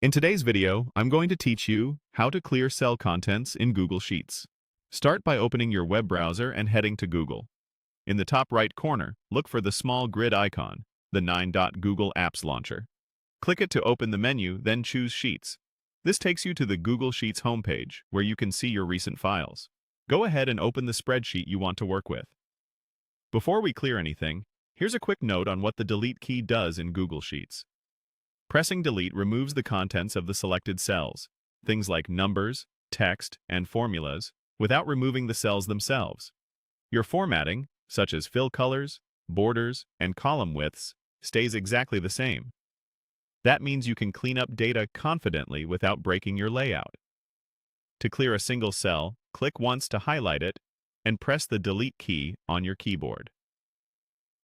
In today's video, I'm going to teach you how to clear cell contents in Google Sheets. Start by opening your web browser and heading to Google. In the top right corner, look for the small grid icon, the 9-dot Google Apps Launcher. Click it to open the menu, then choose Sheets. This takes you to the Google Sheets homepage, where you can see your recent files. Go ahead and open the spreadsheet you want to work with. Before we clear anything, here's a quick note on what the Delete key does in Google Sheets. Pressing Delete removes the contents of the selected cells, things like numbers, text, and formulas, without removing the cells themselves. Your formatting, such as fill colors, borders, and column widths, stays exactly the same. That means you can clean up data confidently without breaking your layout. To clear a single cell, click once to highlight it, and press the Delete key on your keyboard.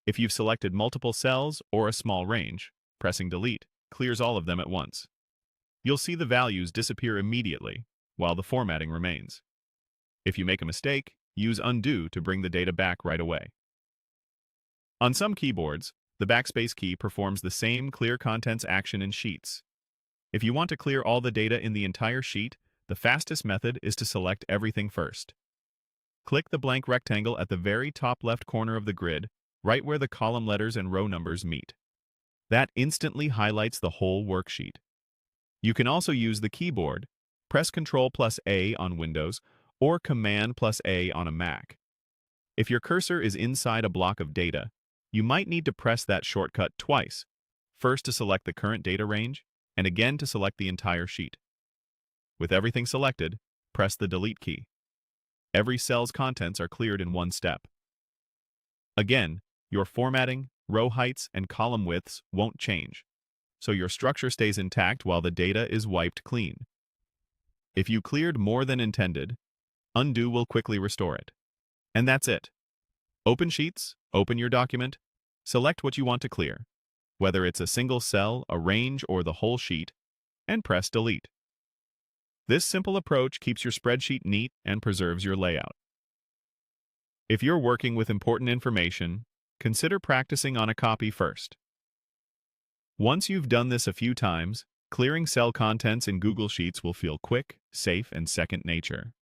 If you've selected multiple cells or a small range, pressing Delete clears all of them at once. You'll see the values disappear immediately, while the formatting remains. If you make a mistake, use Undo to bring the data back right away. On some keyboards, the Backspace key performs the same Clear Contents action in Sheets. If you want to clear all the data in the entire sheet, the fastest method is to select everything first. Click the blank rectangle at the very top left corner of the grid, right where the column letters and row numbers meet. That instantly highlights the whole worksheet. You can also use the keyboard, press Ctrl+A on Windows, or Command+A on a Mac. If your cursor is inside a block of data, you might need to press that shortcut twice, first to select the current data range, and again to select the entire sheet. With everything selected, press the Delete key. Every cell's contents are cleared in one step. Again, your formatting, row heights, and column widths won't change, so your structure stays intact while the data is wiped clean. If you cleared more than intended, Undo will quickly restore it. And that's it. Open Sheets, open your document, select what you want to clear, whether it's a single cell, a range, or the whole sheet, and press Delete. This simple approach keeps your spreadsheet neat and preserves your layout. If you're working with important information, consider practicing on a copy first. Once you've done this a few times, clearing cell contents in Google Sheets will feel quick, safe, and second nature.